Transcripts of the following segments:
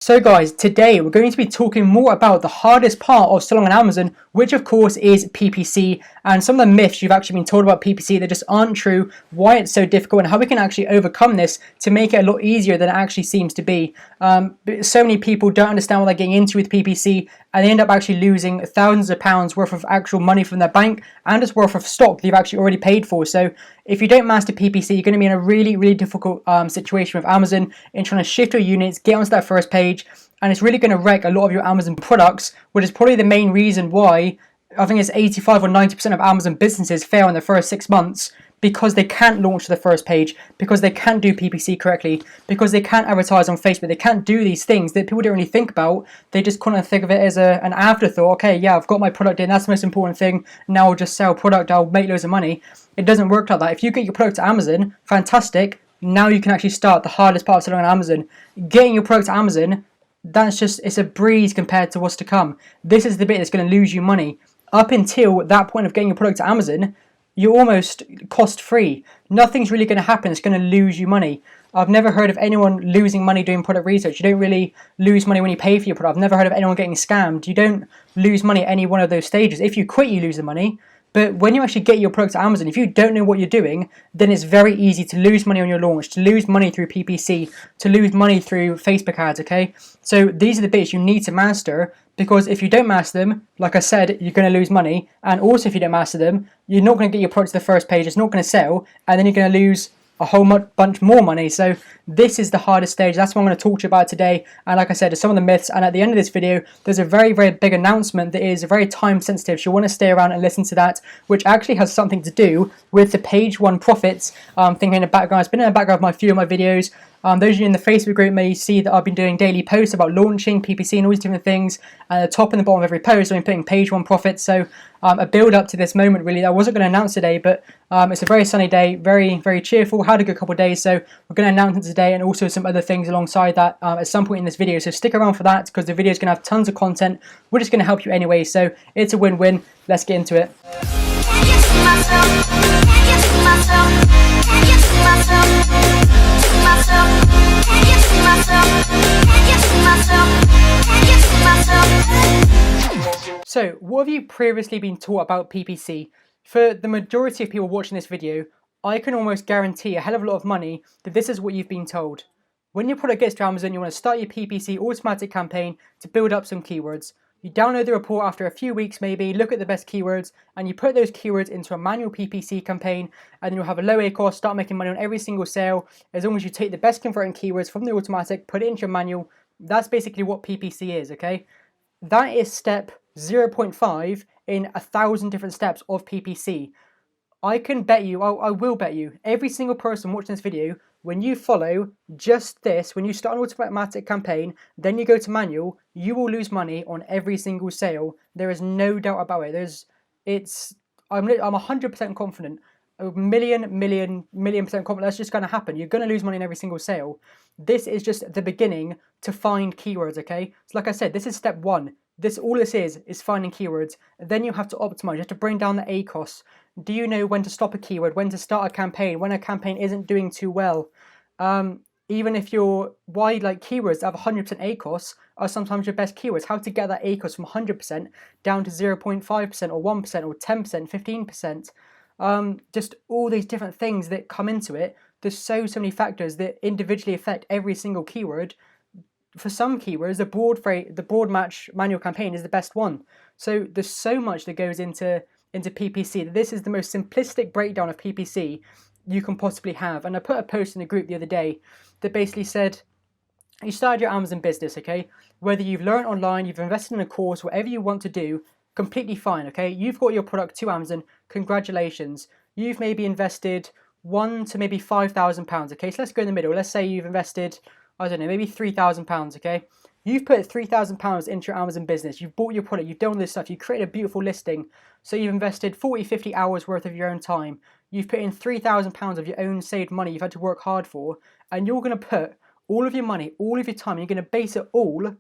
So guys, today we're going to be talking more about the hardest part of selling on Amazon, which of course is PPC, and some of the myths you've actually been told about PPC that just aren't true, why it's so difficult, and how we can actually overcome this to make it a lot easier than it actually seems to be. So many people don't understand what they're getting into with PPC, and they end up actually losing thousands of pounds worth of actual money from their bank and it's worth of stock they've actually already paid for. So if you don't master PPC, you're going to be in a really difficult situation with Amazon in trying to shift your units, get onto that first page, and it's really going to wreck a lot of your Amazon products, which is probably the main reason why I think it's 85 or 90% of Amazon businesses fail in the first 6 months, because they can't launch to the first page, because they can't do PPC correctly, because they can't advertise on Facebook, they can't do these things that people don't really think about. They just kind of think of it as an afterthought. Okay, yeah, I've got my product in, that's the most important thing, now I'll just sell product, I'll make loads of money. It doesn't work like that. If you get your product to Amazon, fantastic, now you can actually start the hardest part of selling on Amazon. Getting your product to Amazon, it's a breeze compared to what's to come. This is the bit that's going to lose you money. Up until that point of getting your product to Amazon, you're almost cost free. Nothing's really going to happen that's going to lose you money. I've never heard of anyone losing money doing product research. You don't really lose money when you pay for your product. I've never heard of anyone getting scammed. You don't lose money at any one of those stages. If you quit, you lose the money. But when you actually get your product to Amazon, if you don't know what you're doing, then it's very easy to lose money on your launch, to lose money through PPC, to lose money through Facebook ads, okay? So these are the bits you need to master, because if you don't master them, like I said, you're going to lose money. And also if you don't master them, you're not going to get your product to the first page, it's not going to sell, and then you're going to lose a whole bunch more money. So this is the hardest stage. That's what I'm going to talk to you about today. And like I said, some of the myths. And at the end of this video, there's a very big announcement that is very time sensitive. So you want to stay around and listen to that, which actually has something to do with the page one profits thing in the background. It's been in the background of a few of my videos. Those of you in the Facebook group may see that I've been doing daily posts about launching, PPC, and all these different things. And at the top and the bottom of every post, I've been putting page one profits. So a build up to this moment, really. I wasn't going to announce today, but it's a very sunny day, very cheerful. Had a good couple of days, so we're going to announce it today, and also some other things alongside that at some point in this video. So stick around for that, because the video is going to have tons of content. We're just going to help you anyway, so it's a win-win. Let's get into it. So, what have you previously been taught about PPC? For the majority of people watching this video, I can almost guarantee a hell of a lot of money that this is what you've been told. When your product gets to Amazon, you want to start your PPC automatic campaign to build up some keywords. You download the report after a few weeks maybe, look at the best keywords, and you put those keywords into a manual PPC campaign, and then you'll have a low ACoS, start making money on every single sale, as long as you take the best converting keywords from the automatic, put it into your manual. That's basically what PPC is, okay? That is step 0.5 in 1,000 different steps of PPC. I can bet you, I will bet you, every single person watching this video, when you follow just this, when you start an automatic campaign, then you go to manual, you will lose money on every single sale. There is no doubt about it. I'm 100% confident, a million percent confident that's just going to happen. You're going to lose money in every single sale. This is just the beginning to find keywords, okay? So like I said, this is step one. All this is finding keywords. Then you have to optimize. You have to bring down the ACoS. Do you know when to stop a keyword, when to start a campaign, when a campaign isn't doing too well? Even if you're wide, like keywords that have 100% ACoS are sometimes your best keywords. How to get that ACoS from 100% down to 0.5% or 1% or 10%, 15%. Just all these different things that come into it. There's so many factors that individually affect every single keyword. For some keywords, the broad match manual campaign is the best one. So there's so much that goes into PPC. This is the most simplistic breakdown of PPC you can possibly have. And I put a post in the group the other day that basically said, you started your Amazon business, okay? Whether you've learned online, you've invested in a course, whatever you want to do, completely fine, okay? You've got your product to Amazon, congratulations. You've maybe invested £1,000 to maybe £5,000, okay? So let's go in the middle. Let's say you've invested, I don't know, maybe £3,000, okay? You've put £3,000 into your Amazon business. You've bought your product, you've done all this stuff, you've created a beautiful listing. So you've invested 40, 50 hours worth of your own time. You've put in £3,000 of your own saved money you've had to work hard for, and you're going to put all of your money, all of your time, you're going to base it all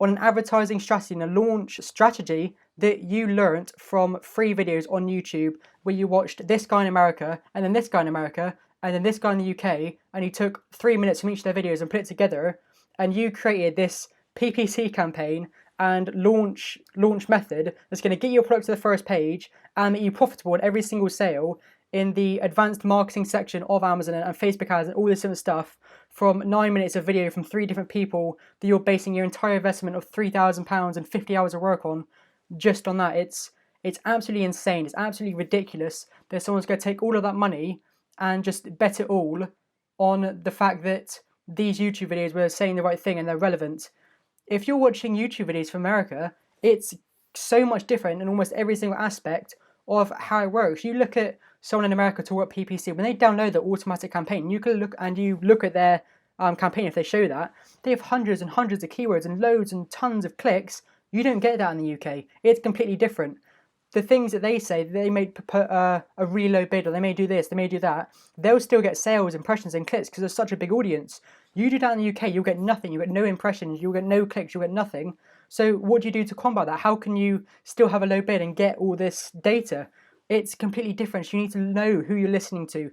on an advertising strategy and a launch strategy that you learnt from free videos on YouTube, where you watched this guy in America, and then this guy in America, and then this guy in the UK, and you took 3 minutes from each of their videos and put it together, and you created this PPC campaign and launch method that's going to get your product to the first page and make you profitable in every single sale in the advanced marketing section of Amazon and Facebook ads and all this sort of stuff, from 9 minutes of video from 3 different people that you're basing your entire investment of £3,000 and 50 hours of work on, just on that. It's absolutely insane. It's absolutely ridiculous that someone's going to take all of that money and just bet it all on the fact that these YouTube videos were saying the right thing and they're relevant. If you're watching YouTube videos from America, it's so much different in almost every single aspect of how it works. You look at someone in America talk about PPC, when they download the automatic campaign, you look at their campaign. If they show that, they have hundreds and hundreds of keywords and loads and tons of clicks. You don't get that in the UK. It's completely different. The things that they say, they may put a reload bid, or they may do this, they may do that, they'll still get sales, impressions and clicks because there's such a big audience. You do that in the UK, you'll get nothing. You'll get no impressions, you'll get no clicks, you'll get nothing. So what do you do to combat that? How can you still have a low bid and get all this data? It's completely different. So you need to know who you're listening to.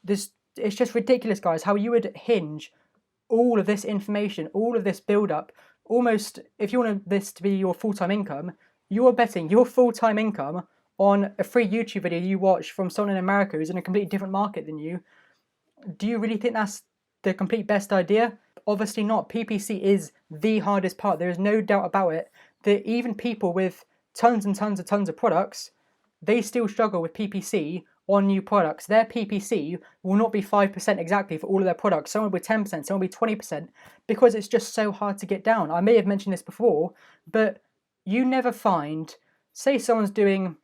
It's just ridiculous, guys, how you would hinge all of this information, all of this build-up, almost, if you want this to be your full-time income, you are betting your full-time income on a free YouTube video you watch from someone in America who's in a completely different market than you. Do you really think that's the complete best idea? Obviously not. PPC is the hardest part. There is no doubt about it that even people with tons and tons of products, they still struggle with PPC on new products. Their PPC will not be 5% exactly for all of their products. Some will be 10%, some will be 20%, because it's just so hard to get down. I may have mentioned this before, but you never find, say someone's doing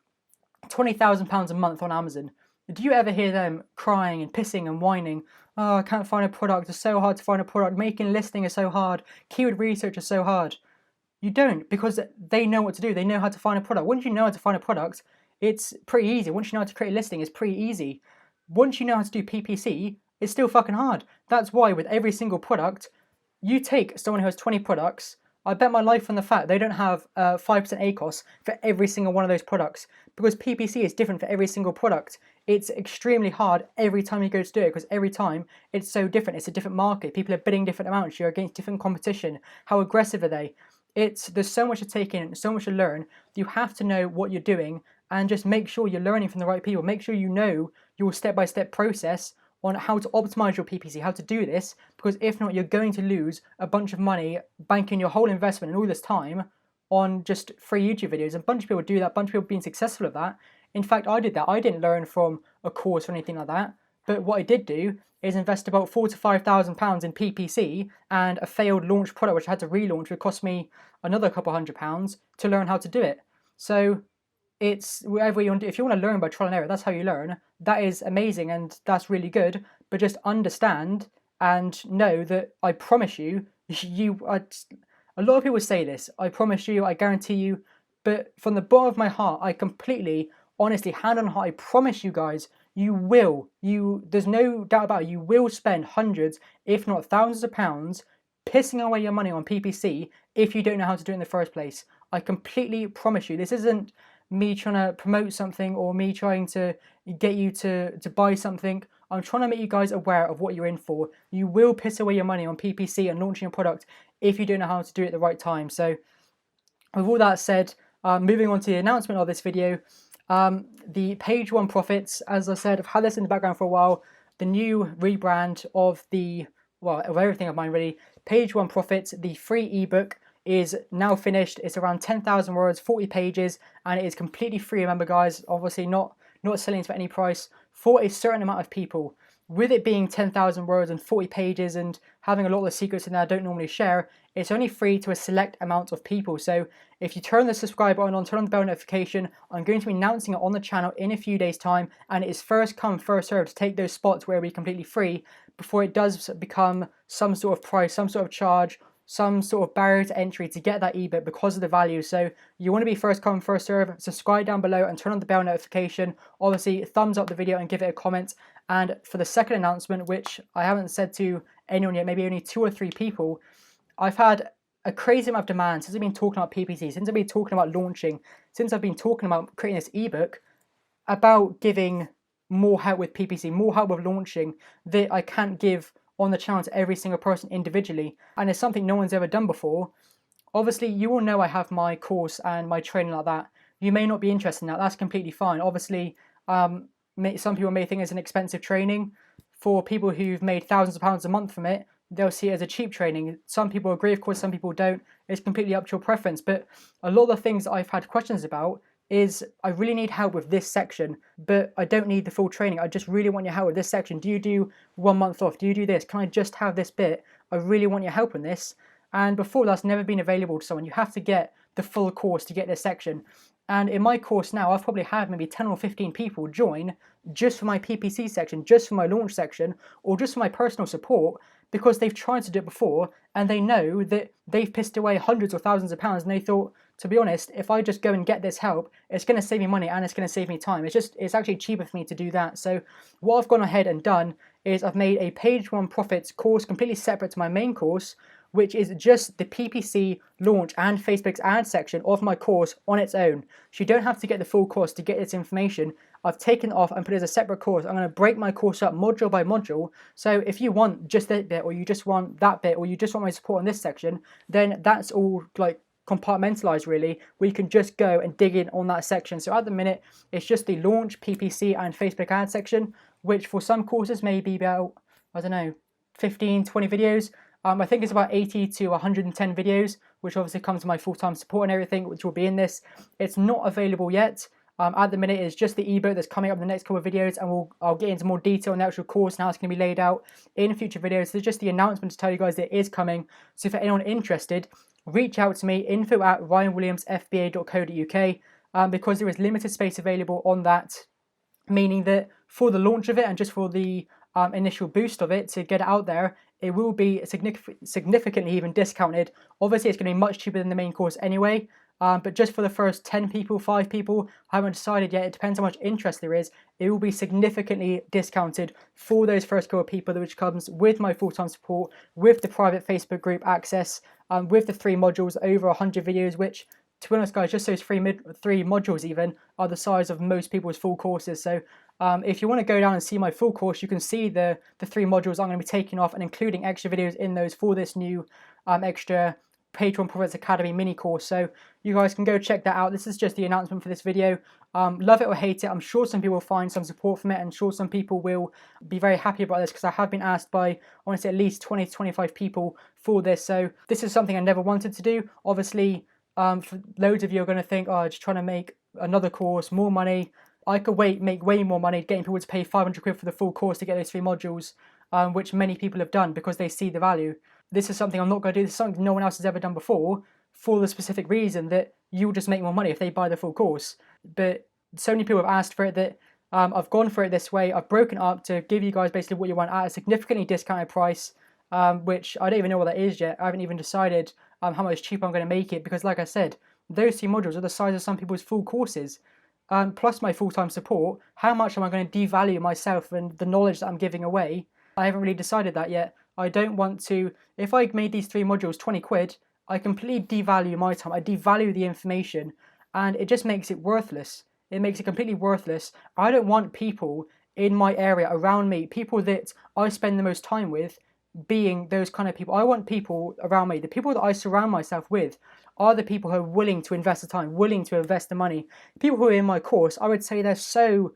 £20,000 a month on Amazon. Do you ever hear them crying and pissing and whining, oh, I can't find a product, it's so hard to find a product, making a listing is so hard, keyword research is so hard? You don't, because they know what to do. They know how to find a product. Once you know how to find a product, it's pretty easy. Once you know how to create a listing, it's pretty easy. Once you know how to do PPC, it's still fucking hard. That's why with every single product, you take someone who has 20 products, I bet my life on the fact they don't have 5% ACOS for every single one of those products, because PPC is different for every single product. It's extremely hard every time you go to do it, because every time it's so different. It's a different market. People are bidding different amounts. You're against different competition. How aggressive are they? There's so much to take in, so much to learn. You have to know what you're doing and just make sure you're learning from the right people. Make sure you know your step-by-step process on how to optimize your PPC, how to do this, because if not, you're going to lose a bunch of money banking your whole investment and all this time on just free YouTube videos. A bunch of people do that, a bunch of people have been successful at that. In fact, I did that. I didn't learn from a course or anything like that, but what I did do is invest about £4,000 to £5,000 in PPC and a failed launch product, which I had to relaunch, would cost me another couple £100 to learn how to do it. So it's whatever you want to do. If you want to learn by trial and error, that's how you learn. That is amazing and that's really good. But just understand and know that I promise you, a lot of people say this, I promise you, I guarantee you, but from the bottom of my heart, I completely, honestly, hand on heart, I promise you guys, there's no doubt about it, you will spend hundreds, if not thousands of pounds, pissing away your money on PPC if you don't know how to do it in the first place. I completely promise you. This isn't me trying to promote something or me trying to get you to buy something. I'm trying to make you guys aware of what you're in for. You will piss away your money on PPC and launching a product if you don't know how to do it at the right time. So with all that said, moving on to the announcement of this video, the page one profits, as I said, I've had this in the background for a while. The new rebrand of everything of mine really. Page one profits, the free ebook is now finished. It's around 10,000 words, 40 pages, and it is completely free. Remember, guys, obviously not selling it for any price for a certain amount of people. With it being 10,000 words and 40 pages and having a lot of the secrets in there I don't normally share, it's only free to a select amount of people. So if you turn the subscribe button on, turn on the bell notification, I'm going to be announcing it on the channel in a few days' time, and it is first come, first served to take those spots where it'll be completely free before it does become some sort of price, some sort of charge, some sort of barrier to entry to get that ebook because of the value. So you want to be first come, first serve. Subscribe down below and turn on the bell notification. Obviously, thumbs up the video and give it a comment. And for the second announcement, which I haven't said to anyone yet, maybe only 2 or 3 people, I've had a crazy amount of demand since I've been talking about PPC, since I've been talking about launching, since I've been talking about creating this ebook, about giving more help with PPC, more help with launching that I can't give on the channel to every single person individually. And it's something no one's ever done before. Obviously, you will know I have my course and my training like that. You may not be interested in that. That's completely fine. Obviously, some people may think it's an expensive training. For people who've made thousands of pounds a month from it, they'll see it as a cheap training. Some people agree, of course, some people don't. It's completely up to your preference. But a lot of the things I've had questions about is I really need help with this section, but I don't need the full training. I just really want your help with this section. Do you do 1 month off? Do you do this? Can I just have this bit? I really want your help in this. And before, that's never been available to someone. You have to get the full course to get this section. And in my course now, I've probably had maybe 10 or 15 people join just for my PPC section, just for my launch section, or just for my personal support, because they've tried to do it before and they know that they've pissed away hundreds or thousands of pounds, and they thought, to be honest, if I just go and get this help, it's going to save me money and it's going to save me time. It's actually cheaper for me to do that. So what I've gone ahead and done is I've made a page 1 profits course completely separate to my main course, which is just the PPC, launch and Facebook's ad section of my course on its own. So you don't have to get the full course to get this information. I've taken it off and put it as a separate course. I'm going to break my course up module by module. So if you want just that bit, or you just want that bit, or you just want my support in this section, then that's all like compartmentalized really. We can just go and dig in on that section. So at the minute, it's just the launch, PPC and Facebook ad section, which for some courses may be about, I don't know, 15, 20 videos. I think it's about 80 to 110 videos, which obviously comes to my full-time support and everything, which will be in this. It's not available yet. At the minute, it's just the ebook that's coming up in the next couple of videos, and I'll get into more detail on the actual course and how it's going to be laid out in future videos. So just the announcement to tell you guys that it is coming. So for anyone interested, reach out to me, info@ryanwilliamsfba.co.uk, because there is limited space available on that, meaning that for the launch of it and just for the initial boost of it to get it out there, it will be significantly even discounted. Obviously, it's going to be much cheaper than the main course anyway, but just for the first 10 people, 5 people, I haven't decided yet. It depends how much interest there is. It will be significantly discounted for those first couple of people, which comes with my full-time support, with the private Facebook group access, with the 3 modules, over 100 videos, which, to be honest guys, just those 3 modules even are the size of most people's full courses. So if you want to go down and see my full course, you can see the 3 modules I'm going to be taking off and including extra videos in those for this new extra Page 1 Profits Academy mini course. So you guys can go check that out. This is just the announcement for this video. Love it or hate it, I'm sure some people will find some support from it, and sure some people will be very happy about this, because I have been asked by, I want to say, at least 20 to 25 people for this. So this is something I never wanted to do. Obviously, for loads of you are going to think, oh, just trying to make another course, more money. I could make way more money getting people to pay 500 quid for the full course to get those 3 modules, which many people have done because they see the value. This is something I'm not going to do. This is something no one else has ever done before, for the specific reason that you'll just make more money if they buy the full course. But so many people have asked for it that I've gone for it this way. I've broken it up to give you guys basically what you want at a significantly discounted price, which I don't even know what that is yet. I haven't even decided how much cheaper I'm going to make it, because like I said, those 2 modules are the size of some people's full courses. Plus my full-time support. How much am I going to devalue myself and the knowledge that I'm giving away? I haven't really decided that yet. I don't want to, if I made these 3 modules 20 quid, I completely devalue my time. I devalue the information, and it just makes it worthless. It makes it completely worthless. I don't want people in my area around me, people that I spend the most time with, being those kind of people. I want people around me, the people that I surround myself with, are the people who are willing to invest the time, willing to invest the money. People who are in my course, I would say they're so,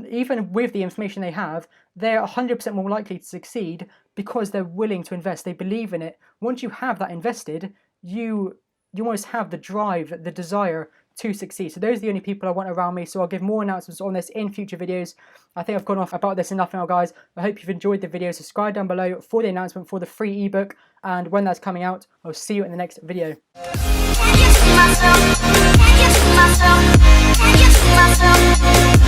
even with the information they have, they're 100% more likely to succeed because they're willing to invest. They believe in it. Once you have that invested, you almost have the drive, the desire to succeed. So those are the only people I want around me. So I'll give more announcements on this in future videos. I think I've gone off about this enough now, guys. I hope you've enjoyed the video. Subscribe down below for the announcement for the free ebook, and when that's coming out, I'll see you in the next video. Can you see myself? Can you see myself? Can you see myself?